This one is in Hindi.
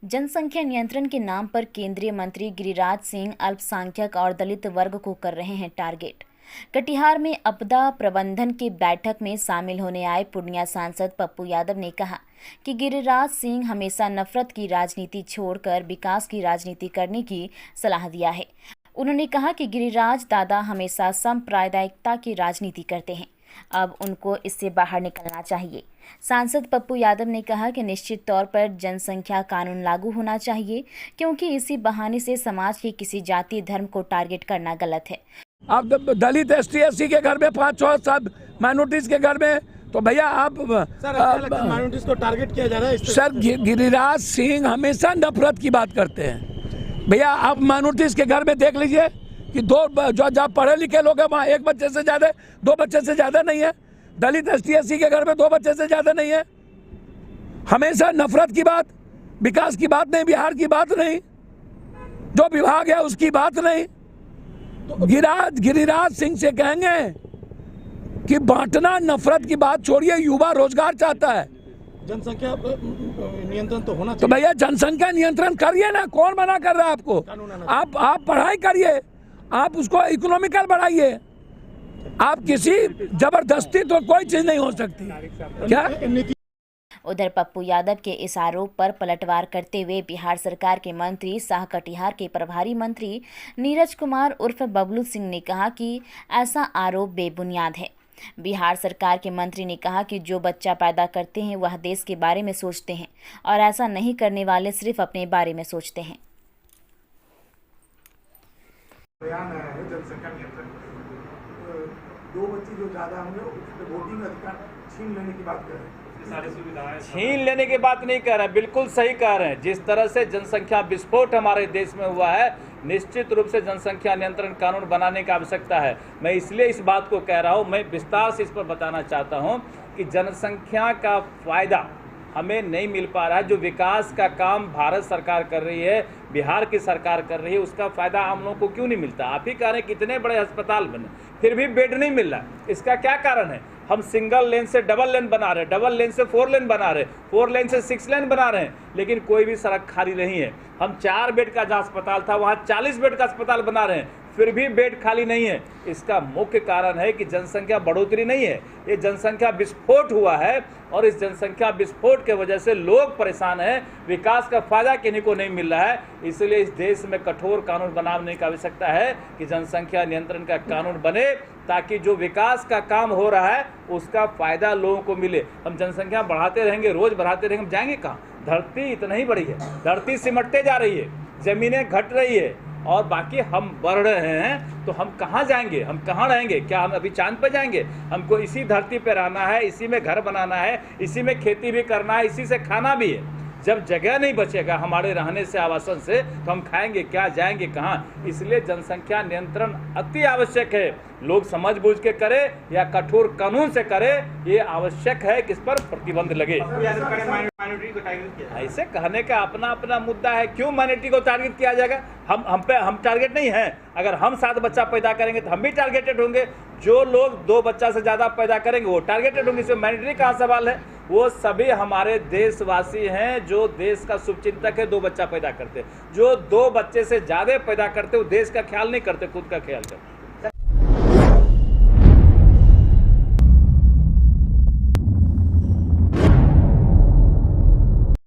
जनसंख्या नियंत्रण के नाम पर केंद्रीय मंत्री गिरिराज सिंह अल्पसंख्यक और दलित वर्ग को कर रहे हैं टारगेट। कटिहार में आपदा प्रबंधन की बैठक में शामिल होने आए पूर्णिया सांसद पप्पू यादव ने कहा कि गिरिराज सिंह हमेशा नफरत की राजनीति छोड़कर विकास की राजनीति करने की सलाह दिया है। उन्होंने कहा कि गिरिराज दादा हमेशा सांप्रदायिकता की राजनीति करते हैं, अब उनको इससे बाहर निकलना चाहिए। सांसद पप्पू यादव ने कहा कि निश्चित तौर पर जनसंख्या कानून लागू होना चाहिए, क्योंकि इसी बहाने से समाज के किसी जाति धर्म को टारगेट करना गलत है। आप दलित ST SC के घर में 5-6 सब माइनॉरिटीज के घर में, तो भैया आप माइनॉरिटीज को टारगेट किया जा रहा है। सर, गिरिराज सिंह हमेशा नफरत की बात करते हैं। भैया आप माइनॉरिटीज के घर में देख लीजिए कि दो जो पढ़े लिखे लोग हैं वहाँ 1 बच्चे से ज़्यादा, 2 बच्चे से ज़्यादा नहीं है। दलित ST SC के घर में 2 बच्चे से ज़्यादा नहीं है। हमेशा नफरत की बात, विकास की बात नहीं, बिहार की बात नहीं, जो विभाग है उसकी बात नहीं। तो गिरिराज सिंह से कहेंगे कि बांटना, नफरत की बात छोड़िए, युवा रोजगार चाहता है। जनसंख्या नियंत्रण तो होना चाहिए। तो भैया जनसंख्या नियंत्रण करिए ना, कौन मना कर रहा है आपको? आप पढ़ाई करिए, आप उसको इकोनॉमिकल बढ़ाइए। आप किसी जबरदस्ती तो कोई चीज नहीं हो सकती क्या? उधर पप्पू यादव के इस आरोप पर पलटवार करते हुए बिहार सरकार के मंत्री सह कटिहार के प्रभारी मंत्री नीरज कुमार उर्फ बबलू सिंह ने कहा कि ऐसा आरोप बेबुनियाद है। बिहार सरकार के मंत्री ने कहा कि जो बच्चा पैदा करते हैं वह देश के बारे में सोचते हैं, और ऐसा नहीं करने वाले सिर्फ अपने बारे में सोचते हैं। बयान आया है जनसंख्या नियंत्रण, 2 बच्चे जो ज्यादा होंगे उसके वोटिंग अधिकार छीन लेने की बात कर रहे हैं। छीन लेने की बात नहीं कह रहे, बिल्कुल सही कह रहे हैं। जिस तरह से जनसंख्या विस्फोट हमारे देश में हुआ है, निश्चित रूप से जनसंख्या नियंत्रण कानून बनाने की आवश्यकता है। मैं इसलिए इस बात को कह रहा हूं, मैं विस्तार से इस पर बताना चाहता हूं कि जनसंख्या का फायदा हमें नहीं मिल पा रहा है। जो विकास का काम भारत सरकार कर रही है, बिहार की सरकार कर रही है, उसका फायदा हम लोगों को क्यों नहीं मिलता? आप ही कह रहे हैं कितने बड़े अस्पताल बने, फिर भी बेड नहीं मिल रहा। इसका क्या कारण है? हम सिंगल लेन से डबल लेन बना रहे हैं, डबल लेन से 4 लेन बना रहे हैं, 4 लेन से 6 लेन बना रहे हैं, लेकिन कोई भी सड़क खाली नहीं है। हम 4 बेड का जहाँ अस्पताल था वहाँ 40 बेड का अस्पताल बना रहे हैं, फिर भी बेड खाली नहीं है। इसका मुख्य कारण है कि जनसंख्या बढ़ोतरी नहीं है, ये जनसंख्या विस्फोट हुआ है, और इस जनसंख्या विस्फोट के वजह से लोग परेशान हैं। विकास का फायदा किन्हीं को नहीं मिल रहा है। इसलिए इस देश में कठोर कानून बनाने की आवश्यकता है कि जनसंख्या नियंत्रण का कानून बने, ताकि जो विकास का काम हो रहा है उसका फायदा लोगों को मिले। हम जनसंख्या बढ़ाते रहेंगे, रोज बढ़ाते रहेंगे, हम जाएंगे कहाँ? धरती इतना ही बड़ी है, धरती सिमटते जा रही है, जमीनें घट रही है, और बाकी हम बढ़ रहे हैं, तो हम कहाँ जाएंगे? हम कहाँ रहेंगे? क्या हम अभी चांद पर जाएंगे? हमको इसी धरती पर रहना है, इसी में घर बनाना है, इसी में खेती भी करना है, इसी से खाना भी है। जब जगह नहीं बचेगा हमारे रहने से, आवासन से, तो हम खाएंगे क्या, जाएंगे कहाँ? इसलिए जनसंख्या नियंत्रण अति आवश्यक है। लोग समझ बूझ के करें या कठोर कानून से करें, ये आवश्यक है कि इस पर प्रतिबंध लगे। ऐसे कहने का अपना अपना मुद्दा है। क्यों माइनॉरिटी को टारगेट किया जाएगा? हम टारगेट नहीं हैं। अगर हम 7 बच्चा पैदा करेंगे तो हम भी टारगेटेड होंगे। जो लोग 2 बच्चा से ज़्यादा पैदा करेंगे वो टारगेटेड होंगे। इसमें माइनॉरिटी का सवाल है? वो सभी हमारे देशवासी हैं जो देश का शुभचिंतक है, 2 बच्चा पैदा करते। जो 2 बच्चे से ज़्यादा पैदा करते वो देश का ख्याल नहीं करते, खुद का ख्याल करते।